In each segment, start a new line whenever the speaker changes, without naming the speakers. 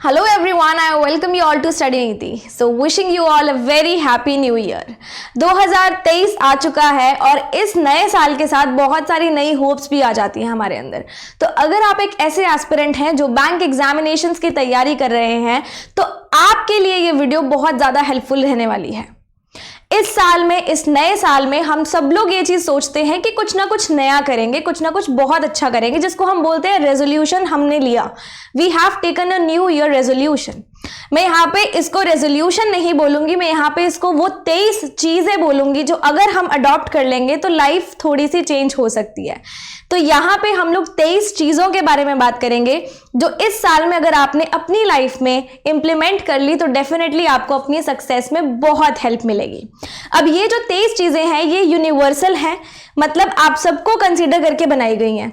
Hello everyone, I welcome you all to Study Niti. So wishing you all a very happy new year. 2023 आ चुका है और इस नए साल के साथ बहुत सारी नई होप्स भी आ जाती हैं हमारे अंदर। तो अगर आप एक ऐसे एस्पिरेंट हैं जो बैंक एग्जामिनेशंस की तैयारी कर रहे हैं तो आपके लिए ये वीडियो बहुत ज़्यादा हेल्पफुल रहने वाली है। इस साल में, इस नए साल में हम सब लोग ये चीज सोचते हैं कि कुछ ना कुछ नया करेंगे, कुछ ना कुछ बहुत अच्छा करेंगे, जिसको हम बोलते हैं रेजोल्यूशन हमने लिया। We have taken a new year resolution. मैं यहाँ पे इसको रेजोल्यूशन नहीं बोलूंगी, मैं यहाँ पे इसको वो 23 चीजें बोलूंगी जो अगर हम अडॉप्ट कर लेंगे तो लाइफ थोड़ी सी चेंज हो सकती है। तो यहाँ पे हम लोग 23 चीजों के बारे में बात करेंगे जो इस साल में अगर आपने अपनी लाइफ में इंप्लीमेंट कर ली तो डेफिनेटली आपको अपनी सक्सेस में बहुत हेल्प मिलेगी। अब ये जो 23 चीजें हैं ये यूनिवर्सल हैं, मतलब आप सबको कंसीडर करके बनाई गई हैं।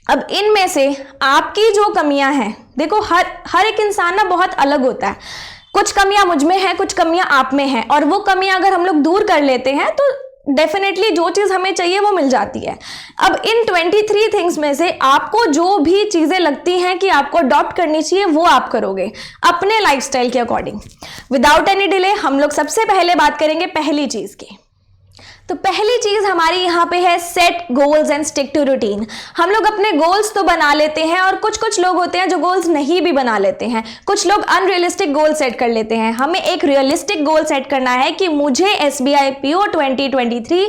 अब इनमें से आपकी जो कमियां हैं, देखो हर एक इंसान ना बहुत अलग होता है। कुछ कमियां मुझ में हैं, कुछ कमियां आप में हैं, और वो कमियां अगर हम लोग दूर कर लेते हैं तो डेफिनेटली जो चीज हमें चाहिए वो मिल जाती है। अब इन 23 थिंग्स में से आपको जो भी चीजें लगती हैं कि आपको अडॉप्ट करनी चाहिए वो आप करोगे अपने लाइफस्टाइल के अकॉर्डिंग। विदाउट एनी डिले हम लोग सबसे पहले बात करेंगे पहली चीज की। तो पहली चीज हमारी यहाँ पे है set goals and stick to routine. हम लोग अपने गोल्स तो बना लेते हैं और कुछ लोग होते हैं जो गोल्स नहीं भी बना लेते हैं। कुछ लोग अनरियलिस्टिक गोल सेट कर लेते हैं। हमें एक रियलिस्टिक गोल सेट करना है कि मुझे SBI PO 2023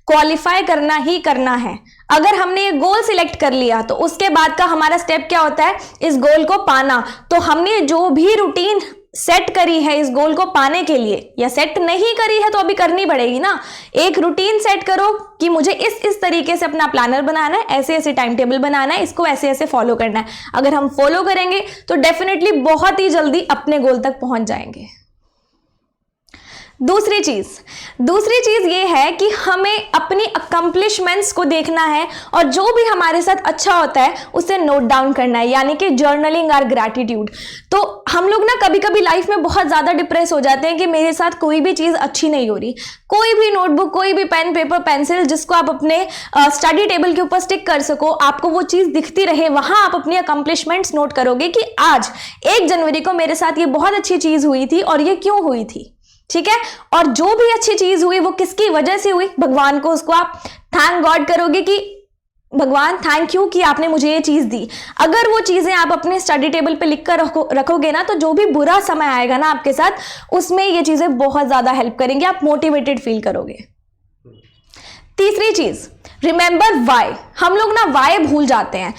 क्वालिफाई करना ही करना है। अगर हमने ये गोल सिलेक्ट कर लिया तो उसके बाद का हमारा स्टेप क्या होता है, इस गोल को पाना। तो हमने जो भी रूटीन सेट करी है इस गोल को पाने के लिए, या सेट नहीं करी है तो अभी करनी पड़ेगी ना। एक रूटीन सेट करो कि मुझे इस तरीके से अपना प्लानर बनाना है, ऐसे ऐसे टाइम टेबल बनाना है, इसको ऐसे ऐसे फॉलो करना है। अगर हम फॉलो करेंगे तो डेफिनेटली बहुत ही जल्दी अपने गोल तक पहुंच जाएंगे। दूसरी चीज ये है कि हमें अपनी अकम्पलिशमेंट्स को देखना है और जो भी हमारे साथ अच्छा होता है उसे नोट डाउन करना है, यानी कि जर्नलिंग और ग्रैटिट्यूड। तो हम लोग ना कभी कभी लाइफ में बहुत ज़्यादा डिप्रेस हो जाते हैं कि मेरे साथ कोई भी चीज़ अच्छी नहीं हो रही। कोई भी नोटबुक, कोई भी पेन, पेपर, पेंसिल जिसको आप अपने स्टडी टेबल के ऊपर स्टिक कर सको, आपको वो चीज़ दिखती रहे, वहाँ आप अपनी अकम्पलिशमेंट्स नोट करोगे कि आज 1 जनवरी को मेरे साथ ये बहुत अच्छी चीज़ हुई थी और ये क्यों हुई थी। ठीक है, और जो भी अच्छी चीज हुई वो किसकी वजह से हुई, भगवान को उसको आप थैंक गॉड करोगे कि भगवान थैंक यू कि आपने मुझे ये चीज दी। अगर वो चीजें आप अपने स्टडी टेबल पे लिख कर रखोगे ना तो जो भी बुरा समय आएगा ना आपके साथ उसमें ये चीजें बहुत ज्यादा हेल्प करेंगी, आप मोटिवेटेड फील करोगे। तीसरी चीज, रिमेंबर वाई। हम लोग ना वाई भूल जाते हैं।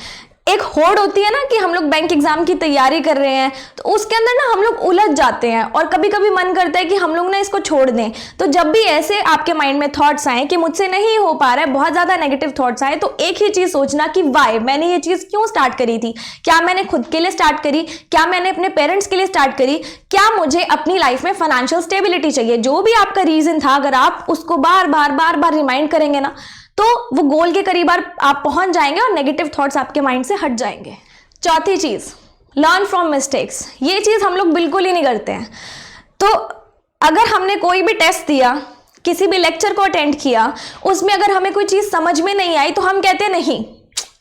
एक होड़ होती है ना कि हम लोग बैंक एग्जाम की तैयारी कर रहे हैं तो उसके अंदर ना हम लोग उलझ जाते हैं और कभी कभी मन करता है कि हम लोग ना इसको छोड़ दें। तो जब भी ऐसे आपके माइंड में थॉट्स आए कि मुझसे नहीं हो पा रहा है, बहुत ज्यादा नेगेटिव थॉट्स आए, तो एक ही चीज सोचना कि वाई, मैंने ये चीज क्यों स्टार्ट करी थी। क्या मैंने खुद के लिए स्टार्ट करी, क्या मैंने अपने पेरेंट्स के लिए स्टार्ट करी, क्या मुझे अपनी लाइफ में फाइनेंशियल स्टेबिलिटी चाहिए। जो भी आपका रीजन था अगर आप उसको बार बार रिमाइंड करेंगे ना तो वो गोल के करीब आप पहुंच जाएंगे और नेगेटिव थॉट्स आपके माइंड से हट जाएंगे। चौथी चीज, लर्न फ्रॉम मिस्टेक्स। ये चीज हम लोग बिल्कुल ही नहीं करते हैं। तो अगर हमने कोई भी टेस्ट दिया, किसी भी लेक्चर को अटेंड किया, उसमें अगर हमें कोई चीज समझ में नहीं आई तो हम कहते हैं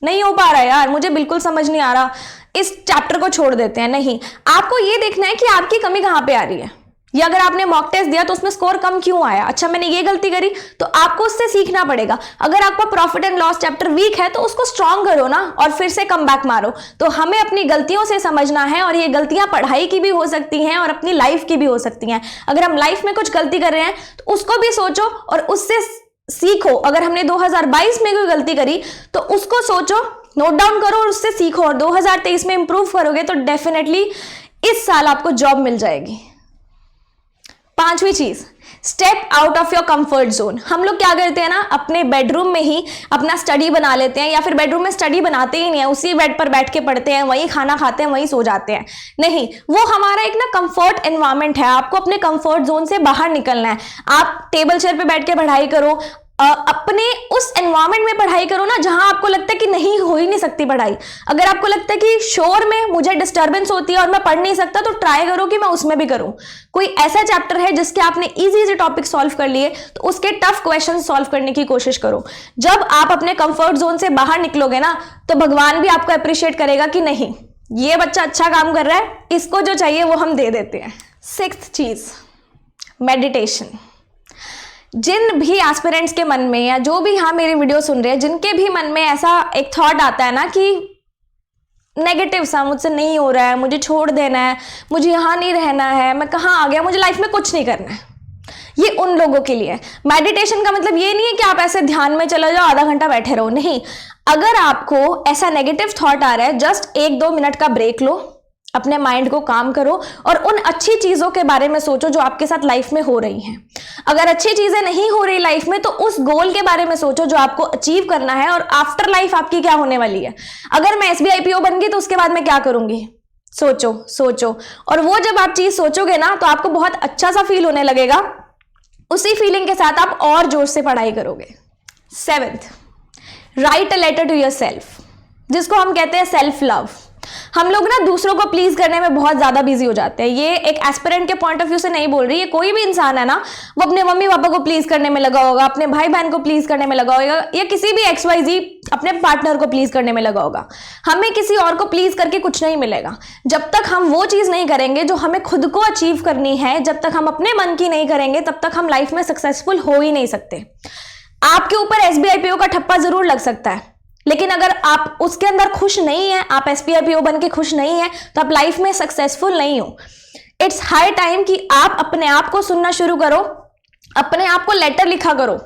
नहीं हो पा रहा है यार, मुझे बिल्कुल समझ नहीं आ रहा, इस चैप्टर को छोड़ देते हैं। नहीं, आपको ये देखना है कि आपकी कमी कहाँ पे आ रही है। या अगर आपने मॉक टेस्ट दिया तो उसमें स्कोर कम क्यों आया, अच्छा मैंने ये गलती करी, तो आपको उससे सीखना पड़ेगा। अगर आपका profit and loss chapter weak है तो उसको स्ट्रॉन्ग करो ना और फिर से कम बैक मारो। तो हमें अपनी गलतियों से समझना है और ये गलतियां पढ़ाई की भी हो सकती हैं और अपनी लाइफ की भी हो सकती हैं। अगर हम लाइफ में कुछ गलती कर रहे हैं तो उसको भी सोचो और उससे सीखो। अगर हमने 2022 में कोई गलती करी तो उसको सोचो, नोट डाउन करो और उससे सीखो, और 2023 में इंप्रूव करोगे तो डेफिनेटली इस साल आपको जॉब मिल जाएगी। पांचवी चीज, step out of your comfort zone. हम लोग क्या करते हैं ना, अपने बेडरूम में ही अपना स्टडी बना लेते हैं, या फिर बेडरूम में स्टडी बनाते ही नहीं है, उसी बेड पर बैठ के पढ़ते हैं, वहीं खाना खाते हैं, वहीं सो जाते हैं। नहीं, वो हमारा एक ना कंफर्ट एनवायरनमेंट है। आपको अपने कंफर्ट जोन से बाहर निकलना है। आप टेबल चेयर पे बैठ के पढ़ाई करो, अपने उस एनवायरनमेंट में पढ़ाई करो ना जहां आपको लगता है कि नहीं हो ही नहीं सकती पढ़ाई। अगर आपको लगता है कि शोर में मुझे डिस्टर्बेंस होती है और मैं पढ़ नहीं सकता, तो ट्राई करो कि मैं उसमें भी करूं। कोई ऐसा चैप्टर है जिसके आपने इजी टॉपिक सॉल्व कर लिए तो उसके टफ क्वेश्चन सॉल्व करने की कोशिश करो। जब आप अपने कंफर्ट जोन से बाहर निकलोगे ना तो भगवान भी आपको अप्रिशिएट करेगा कि नहीं ये बच्चा अच्छा काम कर रहा है, इसको जो चाहिए वो हम दे देते हैं। 6th चीज, मेडिटेशन। जिन भी एस्पिरेंट्स के मन में या जो भी यहाँ मेरी वीडियो सुन रहे हैं, जिनके भी मन में ऐसा एक थॉट आता है ना कि नेगेटिव सा, मुझसे नहीं हो रहा है, मुझे छोड़ देना है, मुझे यहाँ नहीं रहना है, मैं कहाँ आ गया, मुझे लाइफ में कुछ नहीं करना है, ये उन लोगों के लिए। मेडिटेशन का मतलब ये नहीं है कि आप ऐसे ध्यान में चले जाओ, आधा घंटा बैठे रहो, नहीं। अगर आपको ऐसा नेगेटिव थॉट आ रहा है, जस्ट 1-2 मिनट का ब्रेक लो, अपने माइंड को काम करो और उन अच्छी चीजों के बारे में सोचो जो आपके साथ लाइफ में हो रही हैं। अगर अच्छी चीजें नहीं हो रही लाइफ में, तो उस गोल के बारे में सोचो जो आपको अचीव करना है और आफ्टर लाइफ आपकी क्या होने वाली है। अगर मैं SBI PO बन गई तो उसके बाद मैं क्या करूंगी, सोचो। और वो जब आप चीज सोचोगे ना, तो आपको बहुत अच्छा सा फील होने लगेगा। उसी फीलिंग के साथ आप और जोर से पढ़ाई करोगे। 7th, write a letter to yourself, जिसको हम कहते हैं सेल्फ लव। हम लोग ना दूसरों को प्लीज करने में बहुत ज्यादा बिजी हो जाते हैं। ये एक एस्पिरेंट के पॉइंट ऑफ व्यू से नहीं बोल रही, ये कोई भी इंसान है ना, वो अपने मम्मी पापा को प्लीज करने में लगा होगा, अपने भाई बहन को प्लीज करने में लगा होगा, या किसी भी XYZ अपने पार्टनर को प्लीज करने में लगा होगा। हमें किसी और को प्लीज करके कुछ नहीं मिलेगा। जब तक हम वो चीज नहीं करेंगे जो हमें खुद को अचीव करनी है, जब तक हम अपने मन की नहीं करेंगे, तब तक हम लाइफ में सक्सेसफुल हो ही नहीं सकते। आपके ऊपर SBI PO का ठप्पा जरूर लग सकता है, लेकिन अगर आप उसके अंदर खुश नहीं है, आप SBI PO बन के खुश नहीं है, तो आप लाइफ में सक्सेसफुल नहीं हो। इट्स हाई टाइम कि आप अपने आप को सुनना शुरू करो, अपने आप को लेटर लिखा करो,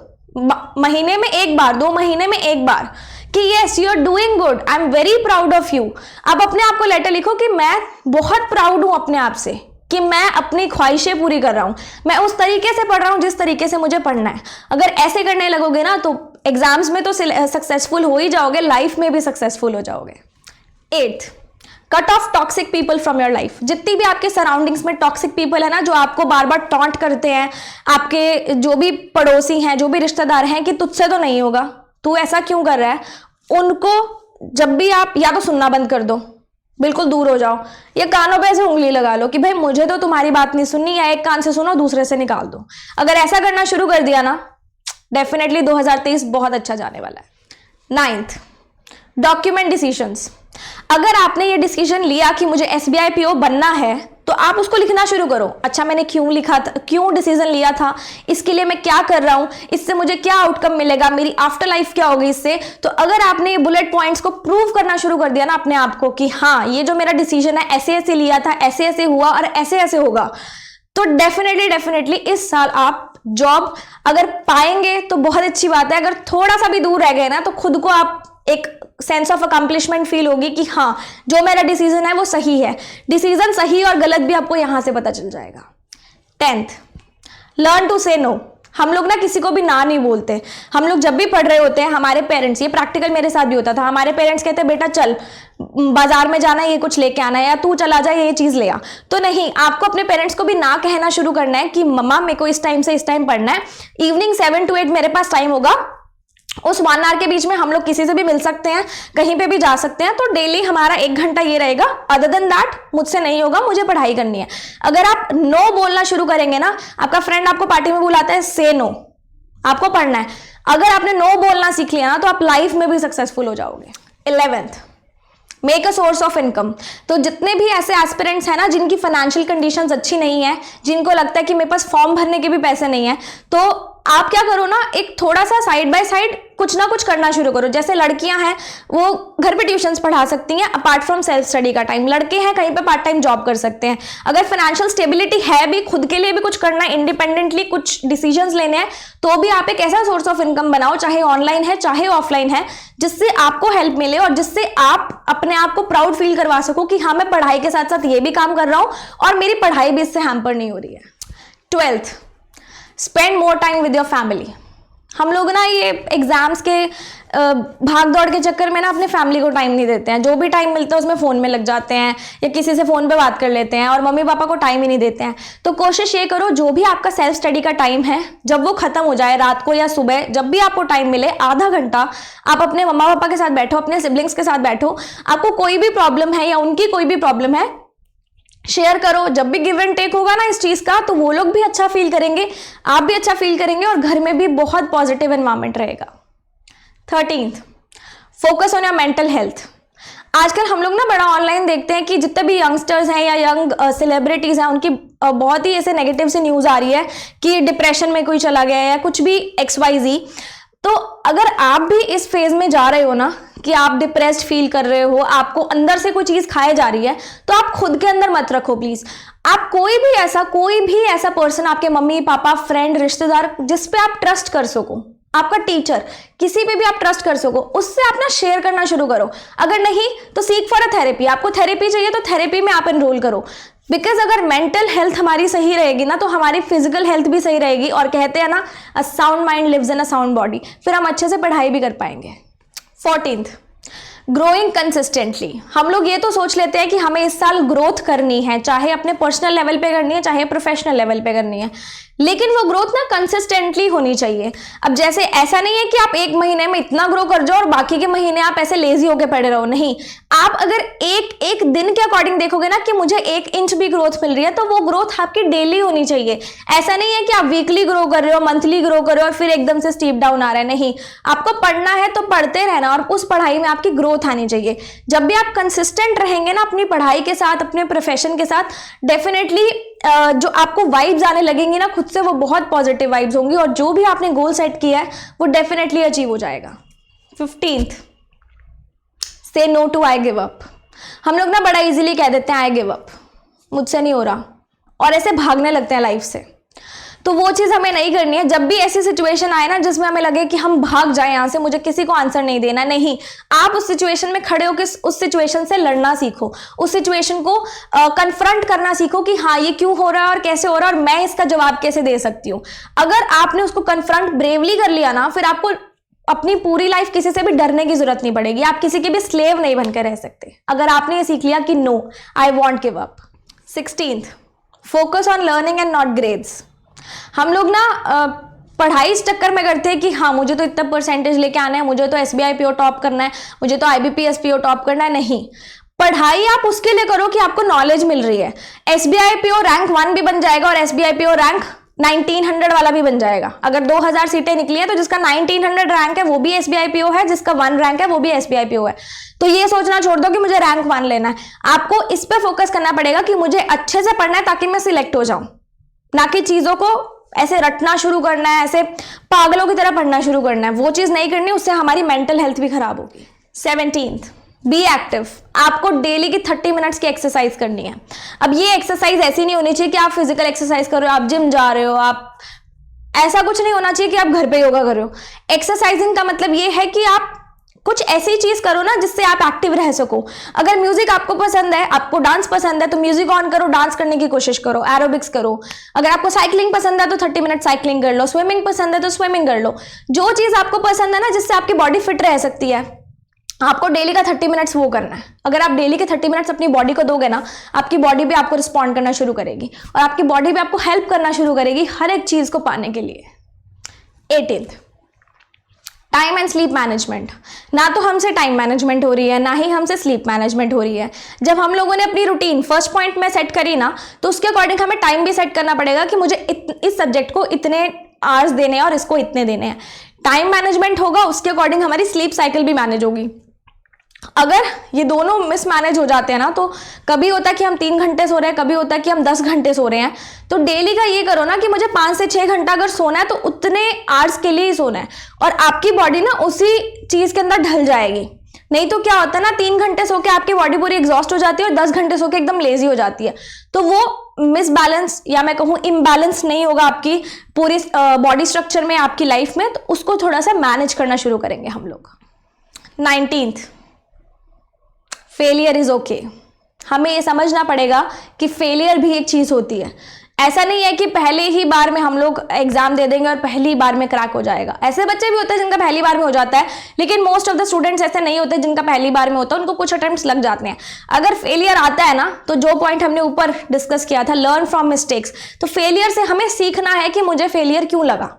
महीने में 1 बार, 2 महीने में 1 बार, कि yes you are doing good, I am very proud of you. आप अपने आप को लेटर लिखो कि मैं बहुत प्राउड हूं अपने आप से, कि मैं अपनी ख्वाहिशें पूरी कर रहा हूं, मैं उस तरीके से पढ़ रहा हूं जिस तरीके से मुझे पढ़ना है। अगर ऐसे करने लगोगे ना, तो एग्जाम्स में तो सक्सेसफुल हो ही जाओगे, लाइफ में भी सक्सेसफुल हो जाओगे। 8th, cut off toxic people from your life. जितनी भी आपके सराउंडिंग्स में टॉक्सिक पीपल है ना, जो आपको बार बार टॉन्ट करते हैं, आपके जो भी पड़ोसी हैं, जो भी रिश्तेदार हैं, कि तुझसे तो नहीं होगा, तू ऐसा क्यों कर रहा है, उनको जब भी आप या तो सुनना बंद कर दो, बिल्कुल दूर हो जाओ, या कानों पे ऐसे उंगली लगा लो कि भाई मुझे तो तुम्हारी बात नहीं सुननी, या एक कान से सुनो दूसरे से निकाल दो। अगर ऐसा करना शुरू कर दिया ना, डेफिनेटली 2023 बहुत अच्छा जाने वाला है। 9th, document decisions. अगर आपने ये डिसीजन लिया कि मुझे SBI PO बनना है, तो आप उसको लिखना शुरू करो। अच्छा, मैंने क्यों लिखा था, क्यों डिसीजन लिया था, इसके लिए मैं क्या कर रहा हूं, इससे मुझे क्या आउटकम मिलेगा, मेरी आफ्टर लाइफ क्या होगी इससे। तो अगर आपने ये बुलेट पॉइंट्स को प्रूव करना शुरू कर दिया ना अपने आप को कि हाँ, ये जो मेरा डिसीजन है ऐसे ऐसे लिया था, ऐसे ऐसे हुआ और ऐसे ऐसे होगा, तो डेफिनेटली इस साल आप जॉब अगर पाएंगे तो बहुत अच्छी बात है। अगर थोड़ा सा भी दूर रह गए ना, तो खुद को आप एक सेंस ऑफ अकम्पलिशमेंट फील होगी कि हाँ, जो मेरा डिसीजन है वो सही है। डिसीजन सही और गलत भी आपको यहां से पता चल जाएगा। 10th, लर्न टू से नो। हम लोग ना किसी को भी ना नहीं बोलते। हम लोग जब भी पढ़ रहे होते हैं, हमारे पेरेंट्स, ये प्रैक्टिकल मेरे साथ भी होता था, हमारे पेरेंट्स कहते बेटा चल बाजार में जाना है, ये कुछ लेके आना है, या तू चला जा ये चीज ले आ। तो नहीं, आपको अपने पेरेंट्स को भी ना कहना शुरू करना है कि मम्मा मेरे को इस टाइम से इस टाइम पढ़ना है, इवनिंग 7 to 8 मेरे पास टाइम होगा, उस 1 आवर के बीच में हम लोग किसी से भी मिल सकते हैं, कहीं पे भी जा सकते हैं, तो डेली हमारा 1 घंटा ये रहेगा। अदर देन दैट मुझसे नहीं होगा, मुझे पढ़ाई करनी है। अगर आप नो बोलना शुरू करेंगे ना, आपका फ्रेंड आपको पार्टी में बुलाता है, से नो, आपको पढ़ना है। अगर आपने नो बोलना सीख लिया ना, तो आप लाइफ में भी सक्सेसफुल हो जाओगे। 11th, make a source of income. तो जितने भी ऐसे एस्पिरेंट्स हैं ना, जिनकी फाइनेंशियल कंडीशंस अच्छी नहीं है, जिनको लगता है कि मेरे पास फॉर्म भरने के भी पैसे नहीं है, तो आप क्या करो ना, एक थोड़ा सा साइड बाय साइड कुछ ना कुछ करना शुरू करो। जैसे लड़कियां हैं वो घर पे ट्यूशंस पढ़ा सकती हैं अपार्ट फ्रॉम सेल्फ स्टडी का टाइम, लड़के हैं कहीं पे पार्ट टाइम जॉब कर सकते हैं। अगर फाइनेंशियल स्टेबिलिटी है भी, खुद के लिए भी कुछ करना है, इंडिपेंडेंटली कुछ डिसीजंस लेने हैं, तो भी आप एक ऐसा सोर्स ऑफ इनकम बनाओ, चाहे ऑनलाइन है चाहे ऑफलाइन है, जिससे आपको हेल्प मिले और जिससे आप अपने आप को प्राउड फील करवा सको कि हाँ, मैं पढ़ाई के साथ साथ ये भी काम कर रहा हूं और मेरी पढ़ाई भी इससे हैम्पर नहीं हो रही है। 12th, spend more time with your family. हम लोग ना ये एग्जाम्स के भाग दौड़ के चक्कर में ना अपने फैमिली को टाइम नहीं देते हैं। जो भी टाइम मिलता है उसमें फ़ोन में लग जाते हैं या किसी से फ़ोन पे बात कर लेते हैं और मम्मी पापा को टाइम ही नहीं देते हैं। तो कोशिश ये करो, जो भी आपका सेल्फ स्टडी का टाइम है, जब वो खत्म हो जाए रात को या सुबह, जब भी आपको टाइम मिले, आधा घंटा आप अपने मम्मा पापा के साथ बैठो, अपने सिबलिंग्स के साथ बैठो। आपको कोई भी प्रॉब्लम है या उनकी कोई भी प्रॉब्लम है, शेयर करो। जब भी गिव एंड टेक होगा ना इस चीज का, तो वो लोग भी अच्छा फील करेंगे, आप भी अच्छा फील करेंगे और घर में भी बहुत पॉजिटिव एनवायरनमेंट रहेगा। 13th, focus on your mental health. आजकल हम लोग ना बड़ा ऑनलाइन देखते हैं कि जितने भी यंगस्टर्स हैं या यंग सेलिब्रिटीज हैं, उनकी बहुत ही ऐसे नेगेटिव से न्यूज आ रही है कि डिप्रेशन में कोई चला गया है या कुछ भी XYZ। तो अगर आप भी इस फेज में जा रहे हो ना कि आप डिप्रेस्ड फील कर रहे हो, आपको अंदर से कोई चीज खाए जा रही है, तो आप खुद के अंदर मत रखो प्लीज। आप कोई भी ऐसा पर्सन, आपके मम्मी पापा, फ्रेंड, रिश्तेदार, जिस पे आप ट्रस्ट कर सको, आपका टीचर, किसी पे भी आप ट्रस्ट कर सको, उससे आप ना शेयर करना शुरू करो। अगर नहीं तो सीक फॉर अ थेरेपी। आपको थेरेपी चाहिए तो थेरेपी में आप एनरोल करो। बिकॉज अगर मेंटल हेल्थ हमारी सही रहेगी ना, तो हमारी फिजिकल हेल्थ भी सही रहेगी। और कहते हैं ना, a sound mind lives in a sound body, फिर हम अच्छे से पढ़ाई भी कर पाएंगे। 14th, growing consistently. हम लोग ये तो सोच लेते हैं कि हमें इस साल ग्रोथ करनी है, चाहे अपने पर्सनल लेवल पे करनी है, चाहे प्रोफेशनल लेवल पे करनी है, लेकिन वो ग्रोथ ना कंसिस्टेंटली होनी चाहिए। अब जैसे ऐसा नहीं है कि आप एक महीने में इतना ग्रो कर जाओ और बाकी के महीने आप ऐसे लेजी होके पड़े रहो। नहीं, आप अगर एक दिन के अकॉर्डिंग देखोगे ना कि मुझे 1 इंच भी ग्रोथ मिल रही है, तो वो ग्रोथ आपकी डेली होनी चाहिए। ऐसा नहीं है कि आप वीकली ग्रो कर रहे हो, मंथली ग्रो कर रहे हो और फिर एकदम से स्टीप डाउन आ रहा है। नहीं, आपको पढ़ना है तो पढ़ते रहना और उस पढ़ाई में आपकी ग्रोथ आनी चाहिए। जब भी आप कंसिस्टेंट रहेंगे ना अपनी पढ़ाई के साथ, अपने प्रोफेशन के साथ, डेफिनेटली जो आपको वाइब्स आने लगेंगी ना खुद से, वो बहुत पॉजिटिव वाइब्स होंगी और जो भी आपने गोल सेट किया है वो डेफिनेटली अचीव हो जाएगा। 15th, से no to I give up. हम लोग ना बड़ा इजीली कह देते हैं आई गिव अप, मुझसे नहीं हो रहा, और ऐसे भागने लगते हैं लाइफ से। तो वो चीज हमें नहीं करनी है। जब भी ऐसी सिचुएशन आए ना जिसमें हमें लगे कि हम भाग जाए यहाँ से, मुझे किसी को आंसर नहीं देना, नहीं, आप उस सिचुएशन में खड़े होकर उस सिचुएशन से लड़ना सीखो, उस सिचुएशन को कन्फ्रंट करना सीखो कि हाँ ये क्यों हो रहा है और कैसे हो रहा है और मैं इसका जवाब कैसे दे सकती हूँ। अगर आपने उसको कन्फ्रंट ब्रेवली कर लिया ना, फिर आपको अपनी पूरी लाइफ किसी से भी डरने की जरूरत नहीं पड़ेगी। आप किसी के भी स्लेव नहीं बनकर रह सकते अगर आपने ये सीख लिया कि no, I won't give up. 16th, focus on learning and not grades. हम लोग ना पढ़ाई इस चक्कर में करते हैं कि हाँ मुझे तो इतना परसेंटेज लेके आना है, मुझे तो SBI PO टॉप करना है, मुझे तो IBPS PO टॉप करना है। नहीं, पढ़ाई आप उसके लिए करो कि आपको नॉलेज मिल रही है। SBI PO रैंक 1 भी बन जाएगा और SBI PO रैंक 1900 वाला भी बन जाएगा। अगर 2000 सीटें निकली है तो जिसका 1900 रैंक है वो भी SBI PO है, जिसका 1 रैंक है वो भी SBI PO है। तो ये सोचना छोड़ दो कि मुझे रैंक 1 लेना है। आपको इस पर फोकस करना पड़ेगा कि मुझे अच्छे से पढ़ना है ताकि मैं सिलेक्ट हो जाऊं, ना कि चीजों को ऐसे रटना शुरू करना है, ऐसे पागलों की तरह पढ़ना शुरू करना है। वो चीज नहीं करनी, उससे हमारी मेंटल हेल्थ भी खराब होगी। 17th, be active. आपको डेली की 30 मिनट्स की एक्सरसाइज करनी है। अब ये एक्सरसाइज ऐसी नहीं होनी चाहिए कि आप फिजिकल एक्सरसाइज कर रहे हो, आप जिम जा रहे हो, आप ऐसा कुछ नहीं होना चाहिए कि आप घर पे योगा कर रहे हो। एक्सरसाइजिंग का मतलब ये है कि आप कुछ ऐसी चीज करो ना जिससे आप एक्टिव रह सको। अगर म्यूजिक आपको पसंद है, आपको डांस पसंद है, तो म्यूजिक ऑन करो, डांस करने की कोशिश करो, एरोबिक्स करो। अगर आपको साइकिलिंग पसंद है तो 30 मिनट साइकिलिंग कर लो, स्विमिंग पसंद है तो स्विमिंग कर लो। जो चीज आपको पसंद है ना, जिससे आपकी बॉडी फिट रह सकती है, आपको डेली का 30 मिनट्स वो करना है। अगर आप डेली के 30 मिनट्स अपनी बॉडी को दोगे ना, आपकी बॉडी भी आपको रिस्पॉन्ड करना शुरू करेगी और आपकी बॉडी भी आपको हेल्प करना शुरू करेगी हर एक चीज को पाने के लिए। 18th, time and sleep management. ना तो हमसे टाइम मैनेजमेंट हो रही है, ना ही हमसे स्लीप मैनेजमेंट हो रही है। जब हम लोगों ने अपनी रूटीन फर्स्ट पॉइंट में सेट करी ना, तो उसके अकॉर्डिंग हमें टाइम भी सेट करना पड़ेगा कि मुझे इस सब्जेक्ट को इतने आवर्स देने हैं और इसको इतने देने हैं। टाइम मैनेजमेंट होगा, उसके अकॉर्डिंग हमारी स्लीप साइकिल भी मैनेज होगी। अगर ये दोनों मिसमैनेज हो जाते हैं ना, तो कभी होता है कि हम 3 घंटे सो रहे हैं, कभी होता है कि हम 10 घंटे सो रहे हैं। तो डेली का ये करो ना कि मुझे 5 से 6 घंटा अगर सोना है तो उतने आवर्स के लिए ही सोना है, और आपकी बॉडी ना उसी चीज के अंदर ढल जाएगी। नहीं तो क्या होता है ना, 3 घंटे सो के आपकी बॉडी पूरी एग्जॉस्ट हो जाती है और 10 घंटे सो के एकदम लेजी हो जाती है। तो वो मिसबैलेंस या मैं कहूँ इम्बैलेंस नहीं होगा आपकी पूरी बॉडी स्ट्रक्चर में, आपकी लाइफ में। तो उसको थोड़ा सा मैनेज करना शुरू करेंगे हम लोग। 19th, failure is okay. हमें ये समझना पड़ेगा कि फेलियर भी एक चीज होती है। ऐसा नहीं है कि पहले ही बार में हम लोग एग्जाम दे देंगे और पहली बार में क्रैक हो जाएगा। ऐसे बच्चे भी होते हैं जिनका पहली बार में हो जाता है, लेकिन मोस्ट ऑफ द स्टूडेंट्स ऐसे नहीं होते जिनका पहली बार में होता है, उनको कुछ अटेम्प्ट्स लग जाते हैं। अगर फेलियर आता है ना, तो जो पॉइंट हमने ऊपर डिस्कस किया था, लर्न फ्रॉम मिस्टेक्स, तो फेलियर से हमें सीखना है कि मुझे फेलियर क्यों लगा।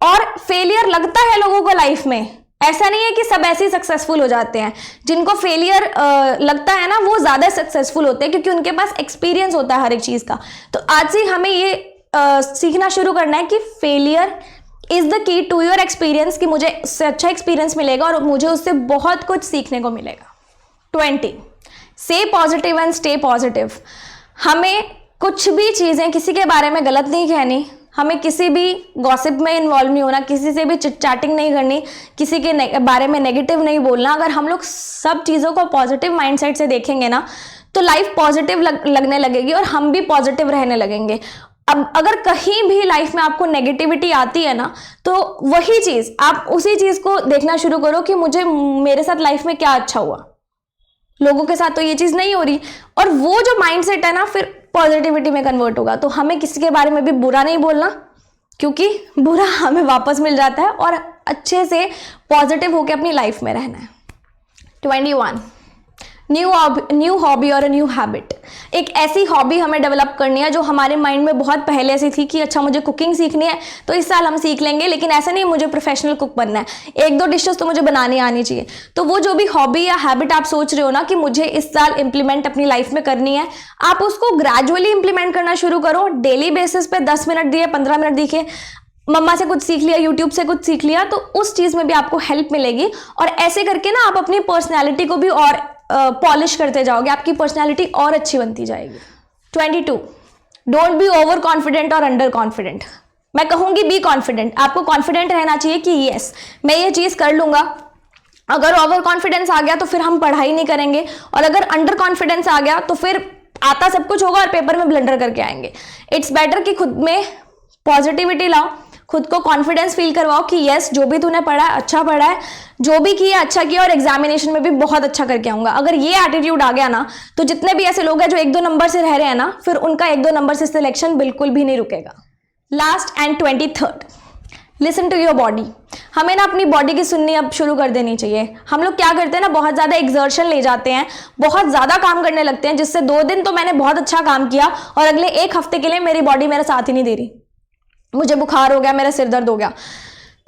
और फेलियर लगता है लोगों को लाइफ में, ऐसा नहीं है कि सब ऐसे ही सक्सेसफुल हो जाते हैं। जिनको फेलियर लगता है ना, वो ज्यादा सक्सेसफुल होते हैं क्योंकि उनके पास एक्सपीरियंस होता है हर एक चीज का। तो आज से हमें ये सीखना शुरू करना है कि failure is the key to your experience, कि मुझे उससे अच्छा एक्सपीरियंस मिलेगा और मुझे उससे बहुत कुछ सीखने को मिलेगा। 20 से पॉजिटिव एंड स्टे पॉजिटिव। हमें कुछ भी चीज़ें किसी के बारे में गलत नहीं कहनी, हमें किसी भी गॉसिप में इन्वॉल्व नहीं होना, किसी से भी चिट-चैटिंग नहीं करनी, किसी के बारे में नेगेटिव नहीं बोलना। अगर हम लोग सब चीज़ों को पॉजिटिव माइंडसेट से देखेंगे ना तो लाइफ पॉजिटिव लगने लगेगी और हम भी पॉजिटिव रहने लगेंगे। अब अगर कहीं भी लाइफ में आपको नेगेटिविटी आती है ना तो वही चीज़ आप उसी चीज़ को देखना शुरू करो कि मेरे साथ लाइफ में क्या अच्छा हुआ, लोगों के साथ तो ये चीज़ नहीं हो रही, और वो जो माइंडसेट है ना फिर पॉजिटिविटी में कन्वर्ट होगा। तो हमें किसी के बारे में भी बुरा नहीं बोलना, क्योंकि बुरा हमें वापस मिल जाता है, और अच्छे से पॉजिटिव होकर अपनी लाइफ में रहना है। 21 न्यू हॉबी और न्यू हैबिट। एक ऐसी हॉबी हमें डेवलप करनी है जो हमारे माइंड में बहुत पहले से थी कि अच्छा मुझे कुकिंग सीखनी है तो इस साल हम सीख लेंगे, लेकिन ऐसा नहीं मुझे प्रोफेशनल कुक बनना है, 1-2 डिशेस तो मुझे बनानी आनी चाहिए। तो वो जो भी हॉबी या हैबिट आप सोच रहे हो ना कि मुझे इस साल इंप्लीमेंट अपनी लाइफ में करनी है, आप उसको ग्रेजुअली इंप्लीमेंट करना शुरू करो। डेली बेसिस पे 10 मिनट दिए, 15 मिनट दिखे, मम्मा से कुछ सीख लिया, यूट्यूब से कुछ सीख लिया, तो उस चीज़ में भी आपको हेल्प मिलेगी। और ऐसे करके ना आप अपनी पर्सनैलिटी को भी और पॉलिश करते जाओगे, आपकी पर्सनैलिटी और अच्छी बनती जाएगी। 22 डोंट बी ओवर कॉन्फिडेंट और अंडर कॉन्फिडेंट। मैं कहूँगी बी कॉन्फिडेंट। आपको कॉन्फिडेंट रहना चाहिए कि यस मैं ये चीज़ कर लूँगा। अगर ओवर कॉन्फिडेंस आ गया तो फिर हम पढ़ाई नहीं करेंगे, और अगर अंडर कॉन्फिडेंस आ गया तो फिर आता सब कुछ होगा और पेपर में ब्लंडर करके आएंगे। इट्स बेटर कि खुद में पॉजिटिविटी लाओ, खुद को कॉन्फिडेंस फील करवाओ कि यस जो भी तूने पढ़ा है अच्छा पढ़ा है, जो भी किया अच्छा किया, और एग्जामिनेशन में भी बहुत अच्छा करके आऊंगा। अगर ये एटीट्यूड आ गया ना तो जितने भी ऐसे लोग हैं जो 1-2 नंबर से रह रहे हैं ना, फिर उनका 1-2 नंबर से सिलेक्शन बिल्कुल भी नहीं रुकेगा। Last and 23 listen to your body. हमें ना अपनी बॉडी की सुननी अब शुरू कर देनी चाहिए। हम लोग क्या करते हैं ना, बहुत ज़्यादा एक्सर्शन ले जाते हैं, बहुत ज़्यादा काम करने लगते हैं, जिससे 2 दिन तो मैंने बहुत अच्छा काम किया और अगले 1 हफ्ते के लिए मेरी बॉडी मेरा साथ ही नहीं दे रही, मुझे बुखार हो गया, मेरा सिर दर्द हो गया।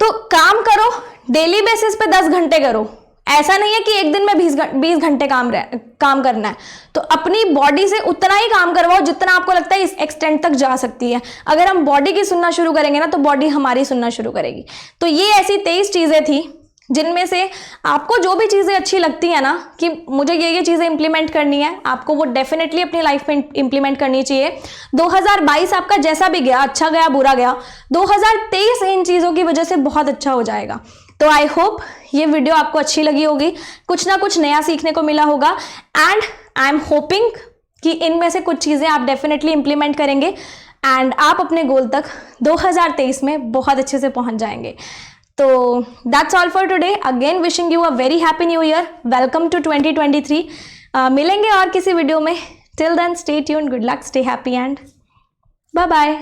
तो काम करो, डेली बेसिस पे 10 घंटे करो। ऐसा नहीं है कि एक दिन में 20 घंटे काम करना है। तो अपनी बॉडी से उतना ही काम करवाओ जितना आपको लगता है इस एक्सटेंट तक जा सकती है। अगर हम बॉडी की सुनना शुरू करेंगे ना तो बॉडी हमारी सुनना शुरू करेगी। तो ये ऐसी 23 चीज़ें थी जिनमें से आपको जो भी चीज़ें अच्छी लगती है ना कि मुझे ये चीज़ें इंप्लीमेंट करनी है, आपको वो डेफिनेटली अपनी लाइफ में इंप्लीमेंट करनी चाहिए। 2022 आपका जैसा भी गया, अच्छा गया बुरा गया, 2023 इन चीज़ों की वजह से बहुत अच्छा हो जाएगा। तो आई होप ये वीडियो आपको अच्छी लगी होगी, कुछ ना कुछ नया सीखने को मिला होगा, एंड आई एम होपिंग कि इनमें से कुछ चीज़ें आप डेफिनेटली इंप्लीमेंट करेंगे एंड आप अपने गोल तक 2023 में बहुत अच्छे से पहुंच जाएंगे। तो that's all for today. Again wishing you a very happy new year. Welcome to 2023। मिलेंगे और किसी वीडियो में। Till then stay tuned, good luck, stay happy and bye bye.